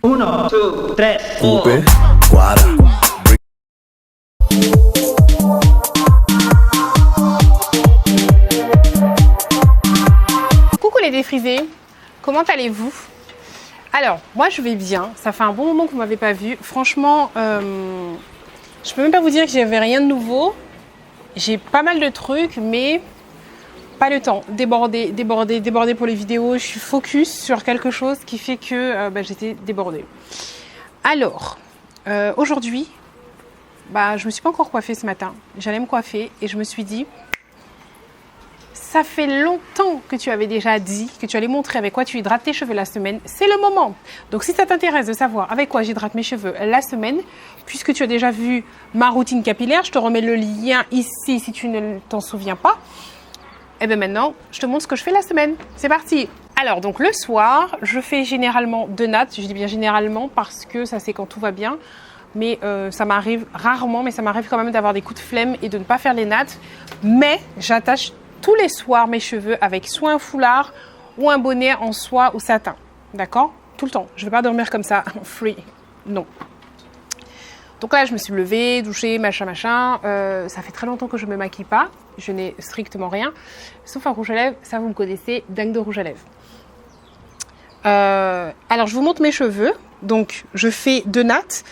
Uno, two, tres, four. Coupe, guarda. Coucou les défrisés, comment allez-vous? Alors, moi je vais bien, ça fait un bon moment que vous ne m'avez pas vu. Franchement, je peux même pas vous dire que j'avais rien de nouveau. J'ai pas mal de trucs, mais pas le temps. Débordé pour les vidéos. Je suis focus sur quelque chose qui fait que j'étais débordée. Alors, aujourd'hui, je me suis pas encore coiffée ce matin. J'allais me coiffer et je me suis dit, ça fait longtemps que tu avais déjà dit que tu allais montrer avec quoi tu hydrates tes cheveux la semaine. C'est le moment. Donc, si ça t'intéresse de savoir avec quoi j'hydrate mes cheveux la semaine, puisque tu as déjà vu ma routine capillaire, je te remets le lien ici si tu ne t'en souviens pas. Et bien maintenant, je te montre ce que je fais la semaine. C'est parti. Alors, donc le soir, je fais généralement 2 nattes. Je dis bien généralement parce que ça c'est quand tout va bien. Mais ça m'arrive rarement, mais ça m'arrive quand même d'avoir des coups de flemme et de ne pas faire les nattes. Mais j'attache tous les soirs mes cheveux avec soit un foulard ou un bonnet en soie ou satin. D'accord? Tout le temps. Je ne vais pas dormir comme ça, free. Non. Donc là, je me suis levée, douchée, machin. Ça fait très longtemps que je ne me maquille pas. Je n'ai strictement rien. Sauf un rouge à lèvres. Ça, vous me connaissez. Dingue de rouge à lèvres. Alors, je vous montre mes cheveux. Donc, je fais 2 nattes.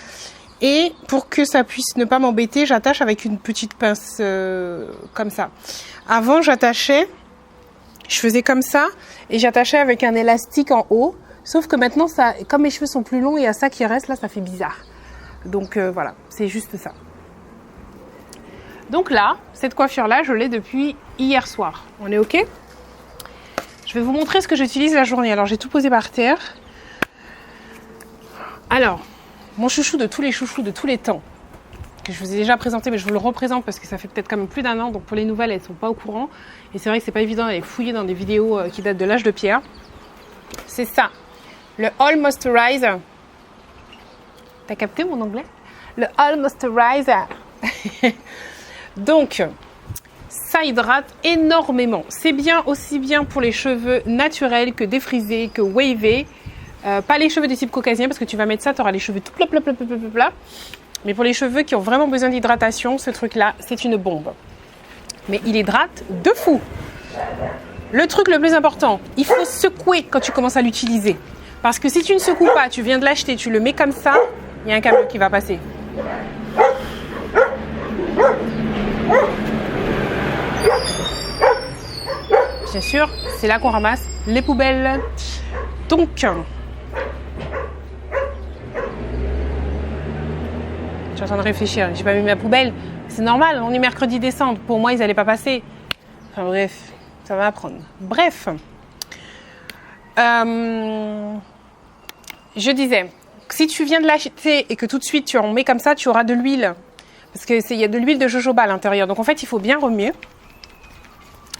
Et pour que ça puisse ne pas m'embêter, j'attache avec une petite pince comme ça. Avant, j'attachais, je faisais comme ça et j'attachais avec un élastique en haut. Sauf que maintenant, ça, comme mes cheveux sont plus longs, il y a ça qui reste là, ça fait bizarre. Donc voilà, c'est juste ça. Donc là, cette coiffure-là, je l'ai depuis hier soir. On est OK? Je vais vous montrer ce que j'utilise la journée. Alors, j'ai tout posé par terre. Alors, mon chouchou de tous les chouchous de tous les temps, que je vous ai déjà présenté, mais je vous le représente parce que ça fait peut-être quand même plus d'1 an. Donc pour les nouvelles, elles ne sont pas au courant. Et c'est vrai que c'est pas évident d'aller fouiller dans des vidéos qui datent de l'âge de pierre. C'est ça, le All Moisturizer. T'as capté mon anglais? Le All Moisturizer. Donc, ça hydrate énormément. C'est bien aussi bien pour les cheveux naturels que défrisés, que wavés. Pas les cheveux de type caucasien parce que tu vas mettre ça, tu auras les cheveux tout plat. Mais pour les cheveux qui ont vraiment besoin d'hydratation, ce truc-là, c'est une bombe. Mais il hydrate de fou. Le truc le plus important, il faut secouer quand tu commences à l'utiliser. Parce que si tu ne secoues pas, tu viens de l'acheter, tu le mets comme ça, il y a un camion qui va passer. Bien sûr, c'est là qu'on ramasse les poubelles. Donc, je suis en train de réfléchir. J'ai pas mis ma poubelle. C'est normal, on est mercredi décembre. Pour moi, ils n'allaient pas passer. Enfin bref, ça va apprendre. Bref. Je disais, si tu viens de l'acheter et que tout de suite tu en mets comme ça, tu auras de l'huile. Parce qu'il y a de l'huile de jojoba à l'intérieur. Donc en fait, il faut bien remuer.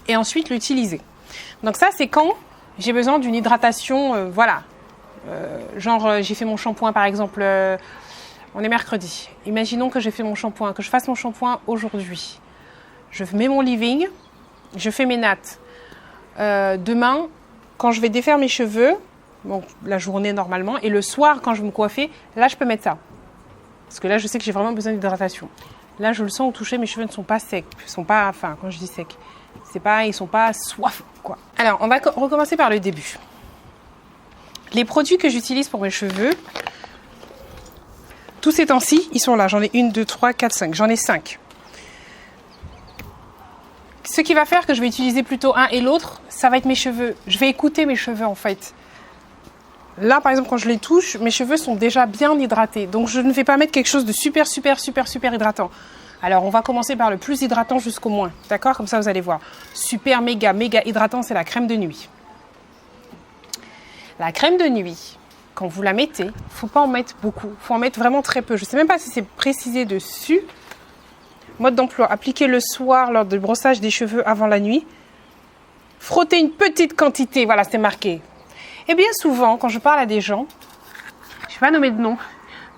Et ensuite l'utiliser. Donc ça, c'est quand j'ai besoin d'une hydratation, voilà. J'ai fait mon shampoing par exemple, on est mercredi. Imaginons que j'ai fait mon shampoing, que je fasse mon shampoing aujourd'hui. Je mets mon leave-in, je fais mes nattes. Demain, quand je vais défaire mes cheveux, donc la journée normalement, et le soir quand je vais me coiffer, là je peux mettre ça. Parce que là je sais que j'ai vraiment besoin d'hydratation. Là je le sens au toucher, mes cheveux ne sont pas secs, quand je dis secs, ils sont pas soifs quoi. Alors on va recommencer par le début. Les produits que j'utilise pour mes cheveux, tous ces temps-ci, ils sont là. J'en ai 1, 2, 3, 4, 5. J'en ai 5. Ce qui va faire que je vais utiliser plutôt un et l'autre, ça va être mes cheveux. Je vais écouter mes cheveux en fait. Là, par exemple, quand je les touche, mes cheveux sont déjà bien hydratés. Donc, je ne vais pas mettre quelque chose de super hydratant. Alors, on va commencer par le plus hydratant jusqu'au moins. D'accord? Comme ça, vous allez voir. Super, méga hydratant, c'est la crème de nuit. La crème de nuit, quand vous la mettez, il ne faut pas en mettre beaucoup. Il faut en mettre vraiment très peu. Je ne sais même pas si c'est précisé dessus. Mode d'emploi, appliquer le soir lors du brossage des cheveux avant la nuit. Frotter une petite quantité, voilà, c'est marqué. Et bien souvent, quand je parle à des gens, je ne vais pas nommer de nom,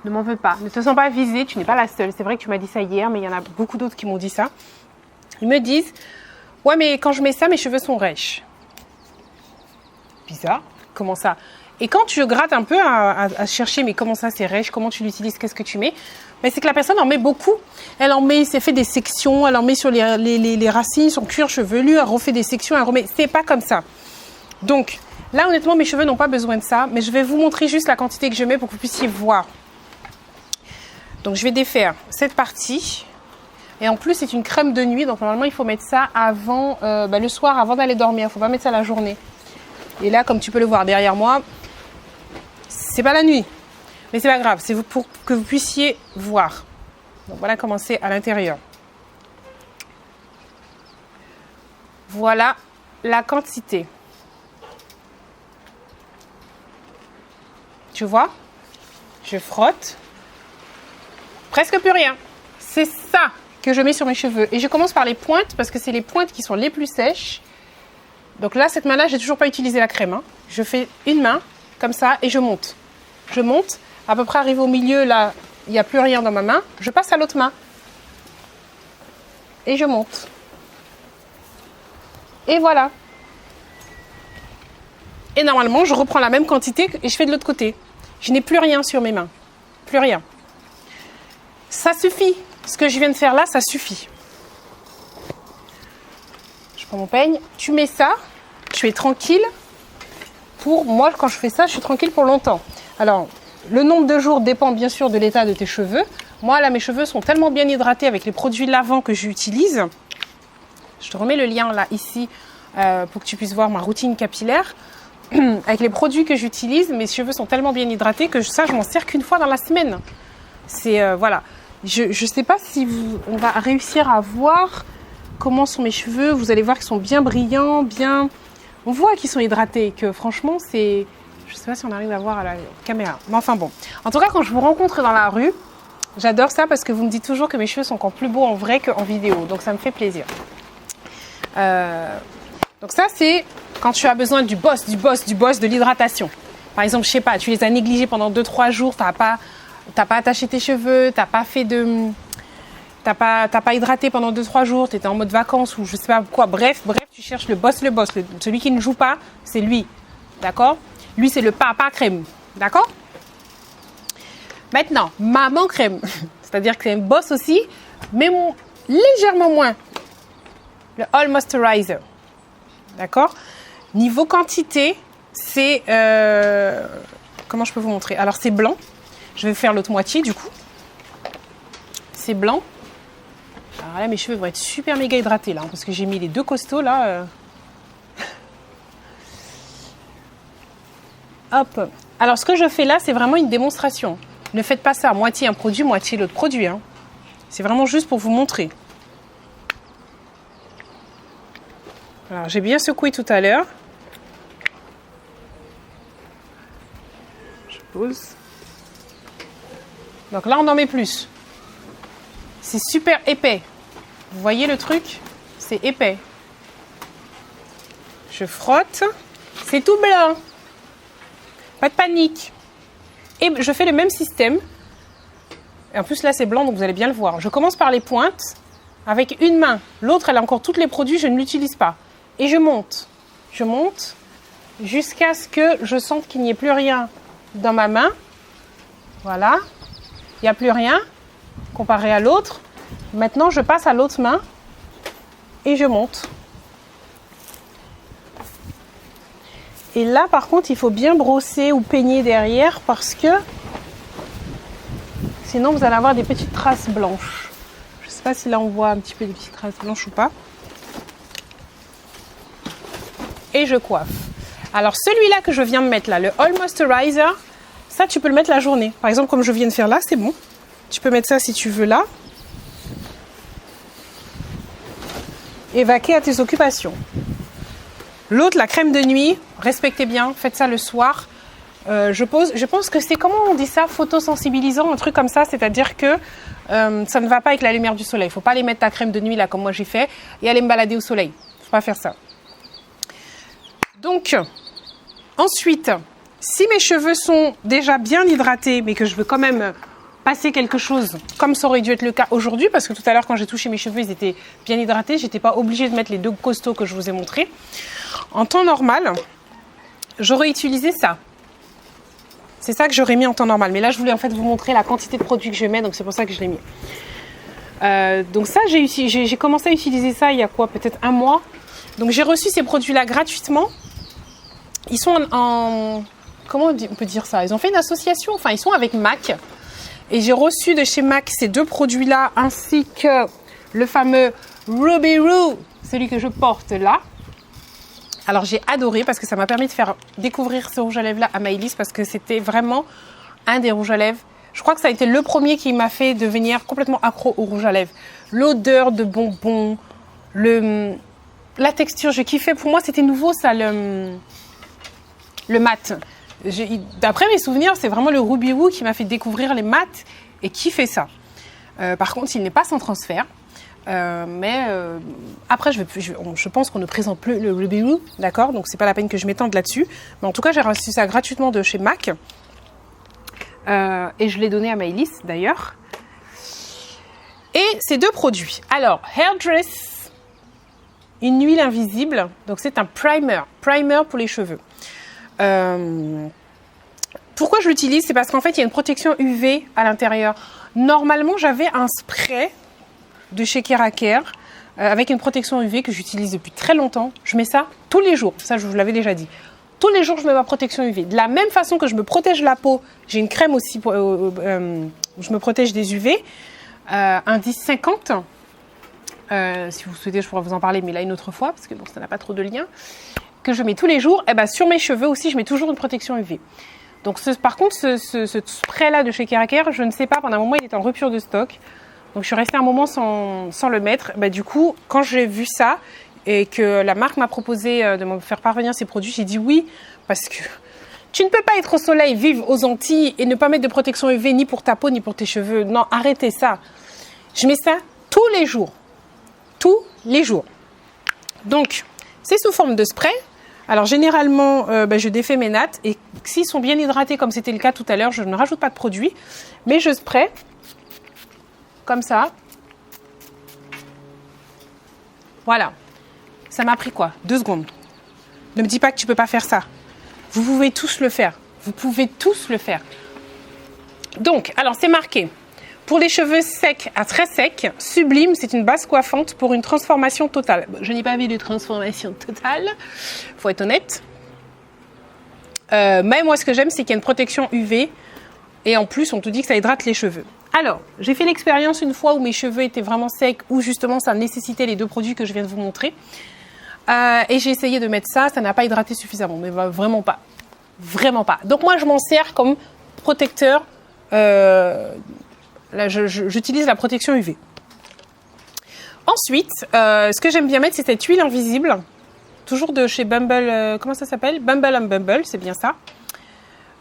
ne m'en veux pas, ne te sens pas visée, tu n'es pas la seule. C'est vrai que tu m'as dit ça hier, mais il y en a beaucoup d'autres qui m'ont dit ça. Ils me disent, ouais mais quand je mets ça, mes cheveux sont rêches. Bizarre, comment ça? Et quand tu grattes un peu à chercher, mais comment ça c'est rêche, comment tu l'utilises, qu'est-ce que tu mets, mais c'est que la personne en met beaucoup. Elle en met, c'est fait des sections, elle en met sur les racines, son cuir chevelu, elle refait des sections, elle remet. C'est pas comme ça. Donc, là honnêtement, mes cheveux n'ont pas besoin de ça, mais je vais vous montrer juste la quantité que je mets pour que vous puissiez voir. Donc, je vais défaire cette partie. Et en plus, c'est une crème de nuit, donc normalement, il faut mettre ça avant, le soir, avant d'aller dormir. Il ne faut pas mettre ça la journée. Et là, comme tu peux le voir derrière moi, c'est pas la nuit, mais c'est pas grave, c'est pour que vous puissiez voir. Donc voilà comment c'est à l'intérieur. Voilà la quantité. Tu vois? Je frotte. Presque plus rien. C'est ça que je mets sur mes cheveux. Et je commence par les pointes parce que c'est les pointes qui sont les plus sèches. Donc là, cette main-là, j'ai toujours pas utilisé la crème. Hein. Je fais une main comme ça et je monte. Je monte, à peu près arrivé au milieu, là, il n'y a plus rien dans ma main. Je passe à l'autre main. Et je monte. Et voilà. Et normalement, je reprends la même quantité et je fais de l'autre côté. Je n'ai plus rien sur mes mains. Plus rien. Ça suffit. Ce que je viens de faire là, ça suffit. Je prends mon peigne. Tu mets ça. Tu es tranquille. Pour moi, quand je fais ça, je suis tranquille pour longtemps. Alors, le nombre de jours dépend bien sûr de l'état de tes cheveux. Moi, là, mes cheveux sont tellement bien hydratés avec les produits lavants que j'utilise. Je te remets le lien là, ici, pour que tu puisses voir ma routine capillaire. Avec les produits que j'utilise, mes cheveux sont tellement bien hydratés que ça, je m'en sers qu'une fois dans la semaine. C'est, voilà. Je ne sais pas si on va réussir à voir comment sont mes cheveux. Vous allez voir qu'ils sont bien brillants, bien... On voit qu'ils sont hydratés et que franchement, c'est... Je ne sais pas si on arrive à voir à la caméra. Mais enfin bon. En tout cas, quand je vous rencontre dans la rue, j'adore ça parce que vous me dites toujours que mes cheveux sont encore plus beaux en vrai qu'en vidéo. Donc ça me fait plaisir. Donc ça, c'est quand tu as besoin du boss, de l'hydratation. Par exemple, je sais pas, tu les as négligés pendant 2-3 jours, t'as pas attaché tes cheveux, t'as pas hydraté pendant 2-3 jours, tu étais en mode vacances ou je sais pas quoi. Bref, tu cherches le boss. Celui qui ne joue pas, c'est lui. D'accord? Lui, c'est le papa crème. D'accord? Maintenant, maman crème. C'est-à-dire que c'est un boss aussi, mais légèrement moins. Le All Moisturizer. D'accord? Niveau quantité, c'est... comment je peux vous montrer? Alors, c'est blanc. Je vais faire l'autre moitié, du coup. C'est blanc. Alors là, mes cheveux vont être super méga hydratés, là. Parce que j'ai mis les deux costauds, là. Hop. Alors, ce que je fais là, c'est vraiment une démonstration. Ne faites pas ça. Moitié un produit, moitié l'autre produit. Hein. C'est vraiment juste pour vous montrer. Alors, j'ai bien secoué tout à l'heure. Je pose. Donc là, on en met plus. C'est super épais. Vous voyez le truc? C'est épais. Je frotte. C'est tout blanc. Pas de panique. Et je fais le même système. Et en plus, là, c'est blanc, donc vous allez bien le voir. Je commence par les pointes avec une main. L'autre, elle a encore tous les produits, je ne l'utilise pas. Et je monte. Je monte jusqu'à ce que je sente qu'il n'y ait plus rien dans ma main. Voilà. Il n'y a plus rien comparé à l'autre. Maintenant, je passe à l'autre main et je monte. Et là, par contre, il faut bien brosser ou peigner derrière parce que sinon, vous allez avoir des petites traces blanches. Je ne sais pas si là, on voit un petit peu des petites traces blanches ou pas. Et je coiffe. Alors, celui-là que je viens de mettre là, le All Moisturizer, ça, tu peux le mettre la journée. Par exemple, comme je viens de faire là, c'est bon. Tu peux mettre ça si tu veux là. Et vaquer à tes occupations. L'autre, la crème de nuit, respectez bien, faites ça le soir. Je pense que c'est, comment on dit ça, photosensibilisant, un truc comme ça, c'est-à-dire que ça ne va pas avec la lumière du soleil. Il ne faut pas aller mettre ta crème de nuit là, comme moi j'ai fait, et aller me balader au soleil. Il ne faut pas faire ça. Donc, ensuite, si mes cheveux sont déjà bien hydratés, mais que je veux quand même passer quelque chose, comme ça aurait dû être le cas aujourd'hui, parce que tout à l'heure, quand j'ai touché mes cheveux, ils étaient bien hydratés, je n'étais pas obligée de mettre les deux costauds que je vous ai montrés. En temps normal, j'aurais utilisé ça. C'est ça que j'aurais mis en temps normal. Mais là, je voulais en fait vous montrer la quantité de produits que je mets, donc c'est pour ça que je l'ai mis. Donc ça, j'ai commencé à utiliser ça il y a quoi, peut-être un mois. Donc j'ai reçu ces produits-là gratuitement. Ils sont comment on peut dire ça? Ils ont fait une association, enfin ils sont avec MAC. Et j'ai reçu de chez MAC ces deux produits-là, ainsi que le fameux Ruby Roo, celui que je porte là. Alors j'ai adoré parce que ça m'a permis de faire découvrir ce rouge à lèvres là à Maëlys parce que c'était vraiment un des rouges à lèvres. Je crois que ça a été le premier qui m'a fait devenir complètement accro au rouge à lèvres. L'odeur de bonbons, la texture, je kiffais. Pour moi c'était nouveau ça, le mat. D'après mes souvenirs, c'est vraiment le Ruby Woo qui m'a fait découvrir les mats et kiffer ça. Par contre, il n'est pas sans transfert. Après, je pense qu'on ne présente plus le Ruby Woo, d'accord? Donc, c'est pas la peine que je m'étende là-dessus. Mais en tout cas, j'ai reçu ça gratuitement de chez MAC. Et je l'ai donné à Maëlys, d'ailleurs. Et ces deux produits. Alors, Hairdress, une huile invisible. Donc, c'est un primer pour les cheveux. Pourquoi je l'utilise? C'est parce qu'en fait, il y a une protection UV à l'intérieur. Normalement, j'avais un spray de chez Keraker avec une protection UV que j'utilise depuis très longtemps. Je mets ça tous les jours. Ça, je vous l'avais déjà dit. Tous les jours, je mets ma protection UV. De la même façon que je me protège la peau, j'ai une crème aussi où je me protège des UV. Indice 50. Si vous souhaitez, je pourrais vous en parler, mais là une autre fois, parce que bon, ça n'a pas trop de lien. Que je mets tous les jours. Et ben, sur mes cheveux aussi, je mets toujours une protection UV. Donc, par contre, ce spray-là de chez Keraker, je ne sais pas, pendant un moment, il est en rupture de stock. Donc, je suis restée un moment sans le mettre. Bah, du coup, quand j'ai vu ça et que la marque m'a proposé de me faire parvenir ces produits, j'ai dit oui, parce que tu ne peux pas être au soleil, vivre aux Antilles et ne pas mettre de protection UV ni pour ta peau ni pour tes cheveux. Non, arrêtez ça. Je mets ça tous les jours. Tous les jours. Donc, c'est sous forme de spray. Alors, généralement, je défais mes nattes et s'ils sont bien hydratés, comme c'était le cas tout à l'heure, je ne rajoute pas de produit, mais je spray comme ça. Voilà. Ça m'a pris quoi? 2 secondes. Ne me dis pas que tu peux pas faire ça. Vous pouvez tous le faire. Vous pouvez tous le faire. Donc, alors c'est marqué. Pour les cheveux secs à très secs, Sublime, c'est une base coiffante pour une transformation totale. Je n'ai pas vu de transformation totale, faut être honnête. Mais moi, ce que j'aime, c'est qu'il y a une protection UV. Et en plus, on te dit que ça hydrate les cheveux. Alors, j'ai fait l'expérience une fois où mes cheveux étaient vraiment secs, où justement ça nécessitait les 2 produits que je viens de vous montrer. Et j'ai essayé de mettre ça n'a pas hydraté suffisamment, mais vraiment pas. Vraiment pas. Donc moi, je m'en sers comme protecteur. Là, j'utilise la protection UV. Ensuite, ce que j'aime bien mettre, c'est cette huile invisible. Toujours de chez Bumble, comment ça s'appelle? Bumble & Bumble, c'est bien ça.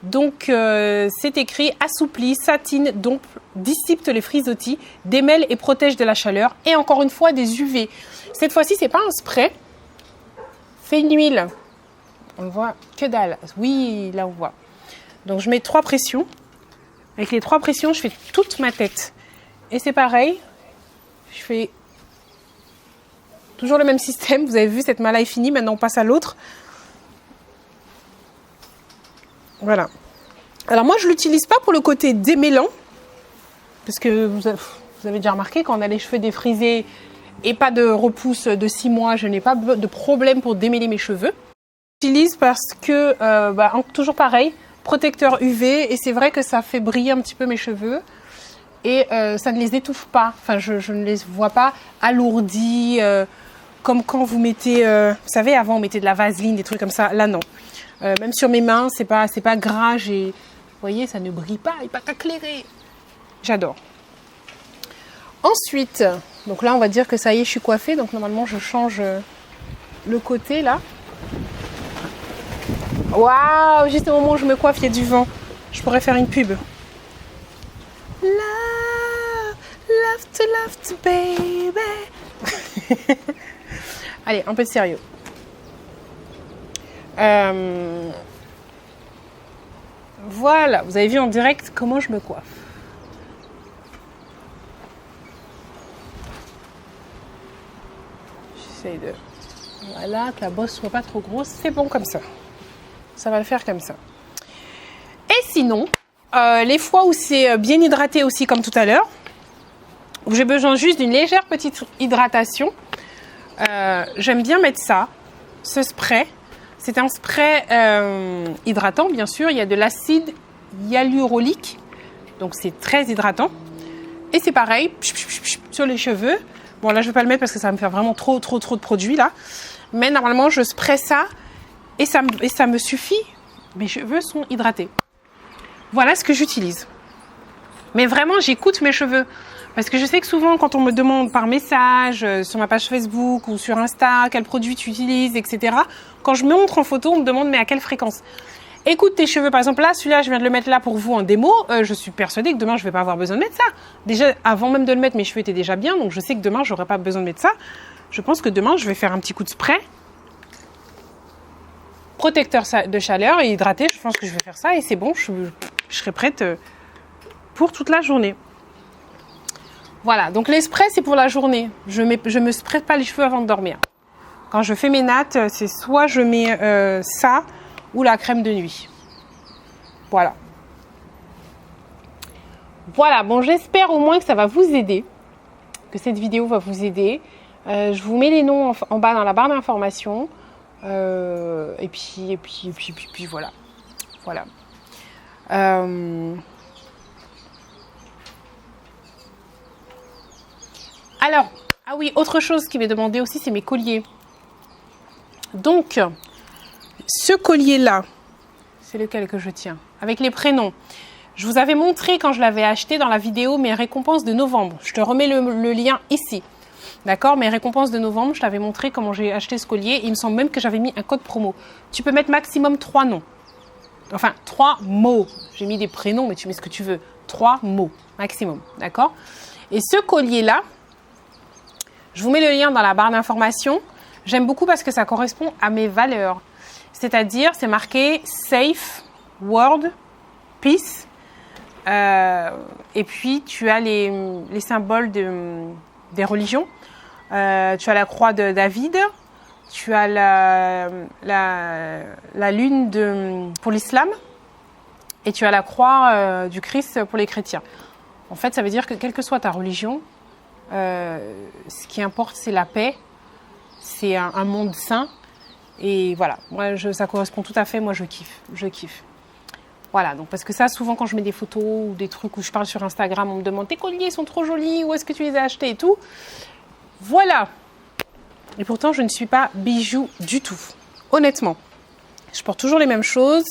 Donc, c'est écrit assouplit, satine, dompte, dissipe les frisottis, démêle et protège de la chaleur. Et encore une fois, des UV. Cette fois-ci, c'est pas un spray. C'est une huile. On voit que dalle. Oui, là, on voit. Donc, je mets 3 pressions. Avec les 3 pressions, je fais toute ma tête. Et c'est pareil. Je fais toujours le même système. Vous avez vu, cette main-là est finie. Maintenant, on passe à l'autre. Voilà. Alors moi, je ne l'utilise pas pour le côté démêlant. Parce que vous avez déjà remarqué, quand on a les cheveux défrisés et pas de repousse de 6 mois, je n'ai pas de problème pour démêler mes cheveux. Je l'utilise parce que, toujours pareil, protecteur UV. Et c'est vrai que ça fait briller un petit peu mes cheveux. Et ça ne les étouffe pas. Enfin, je ne les vois pas alourdis. Comme quand vous mettez... vous savez, avant, on mettait de la vaseline, des trucs comme ça. Là, non. Même sur mes mains, c'est pas gras. Vous voyez, ça ne brille pas, il n'est pas éclairé. J'adore. Ensuite, donc là, on va dire que ça y est, je suis coiffée. Donc normalement, je change le côté là. Waouh, juste au moment où je me coiffe, il y a du vent. Je pourrais faire une pub. Love to baby. Allez, un peu de sérieux. Voilà, vous avez vu en direct comment je me coiffe. J'essaie de... Voilà, que la bosse soit pas trop grosse. C'est bon comme ça. Ça va le faire comme ça. Et sinon, les fois où c'est bien hydraté aussi comme tout à l'heure, où j'ai besoin juste d'une légère petite hydratation, j'aime bien mettre ça, ce spray. C'est un spray hydratant, bien sûr. Il y a de l'acide hyaluronique, donc c'est très hydratant. Et c'est pareil, sur les cheveux. Bon, là, je ne vais pas le mettre parce que ça va me faire vraiment trop de produits, là. Mais normalement, je spray ça et ça me suffit. Mes cheveux sont hydratés. Voilà ce que j'utilise. Mais vraiment, j'écoute mes cheveux. Parce que je sais que souvent, quand on me demande par message, sur ma page Facebook ou sur Insta, quel produit tu utilises, etc. Quand je me montre en photo, on me demande mais à quelle fréquence? Écoute tes cheveux, par exemple là, celui-là, je viens de le mettre là pour vous en démo. Je suis persuadée que demain, je ne vais pas avoir besoin de mettre ça. Déjà, avant même de le mettre, mes cheveux étaient déjà bien. Donc, je sais que demain, je n'aurai pas besoin de mettre ça. Je pense que demain, je vais faire un petit coup de spray. Protecteur de chaleur et hydraté. Je pense que je vais faire ça et c'est bon. Je serai prête pour toute la journée. Voilà. Donc, les sprays, c'est pour la journée. Je me spraye pas les cheveux avant de dormir. Quand je fais mes nattes, c'est soit je mets ça ou la crème de nuit. Voilà. Voilà, bon, j'espère au moins que ça va vous aider, que cette vidéo va vous aider. Je vous mets les noms en bas dans la barre d'informations. Et puis voilà. Voilà. Alors, ah oui, autre chose qui m'est demandé aussi, c'est mes colliers. Donc, ce collier-là, c'est lequel que je tiens, avec les prénoms. Je vous avais montré quand je l'avais acheté dans la vidéo mes récompenses de novembre. Je te remets le lien ici. D'accord? Mes récompenses de novembre, je t'avais montré comment j'ai acheté ce collier. Il me semble même que j'avais mis un code promo. Tu peux mettre maximum 3 noms. Enfin, 3 mots. J'ai mis des prénoms, mais tu mets ce que tu veux. 3 mots maximum. D'accord? Et ce collier-là, je vous mets le lien dans la barre d'informations. J'aime beaucoup parce que ça correspond à mes valeurs. C'est-à-dire, c'est marqué Safe, World, Peace. Et puis, tu as les symboles des religions. Tu as la croix de David. Tu as la lune pour l'islam. Et tu as la croix du Christ pour les chrétiens. En fait, ça veut dire que quelle que soit ta religion, ce qui importe, c'est la paix. C'est un monde sain. Et voilà, moi, ça correspond tout à fait. Moi, je kiffe. Voilà, donc parce que ça, souvent, quand je mets des photos ou des trucs où je parle sur Instagram, on me demande « Tes colliers sont trop jolis, où est-ce que tu les as achetés ?» et tout. Voilà. Et pourtant, je ne suis pas bijou du tout. Honnêtement. Je porte toujours les mêmes choses.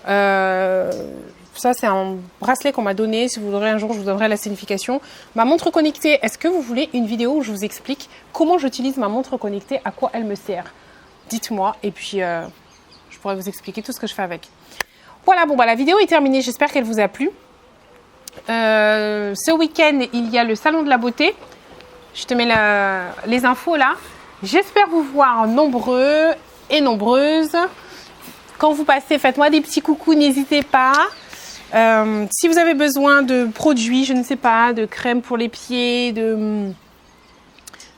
Ça, c'est un bracelet qu'on m'a donné. Si vous voudrez un jour, je vous donnerai la signification. Ma montre connectée, est-ce que vous voulez une vidéo où je vous explique comment j'utilise ma montre connectée, à quoi elle me sert? Dites-moi et puis je pourrai vous expliquer tout ce que je fais avec. Voilà, bon, la vidéo est terminée. J'espère qu'elle vous a plu. Ce week-end, il y a le salon de la beauté. Je te mets les infos là. J'espère vous voir nombreux et nombreuses. Quand vous passez, faites-moi des petits coucous, n'hésitez pas. Si vous avez besoin de produits, je ne sais pas, de crème pour les pieds,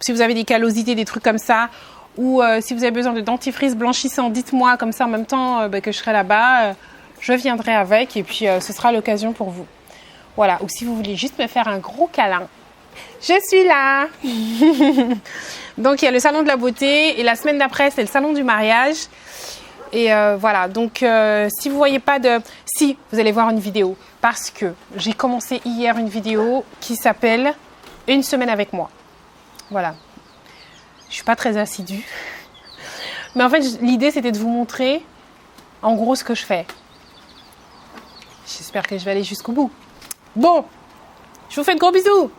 si vous avez des callosités, des trucs comme ça, ou si vous avez besoin de dentifrice blanchissant, dites-moi comme ça en même temps que je serai là-bas. Je viendrai avec et puis ce sera l'occasion pour vous. Voilà, ou si vous voulez juste me faire un gros câlin, je suis là. Donc il y a le salon de la beauté et la semaine d'après c'est le salon du mariage. Et voilà, donc si vous voyez pas si, vous allez voir une vidéo parce que j'ai commencé hier une vidéo qui s'appelle « Une semaine avec moi ». Voilà. Je suis pas très assidue. Mais en fait, l'idée c'était de vous montrer en gros ce que je fais. J'espère que je vais aller jusqu'au bout. Bon, je vous fais de gros bisous.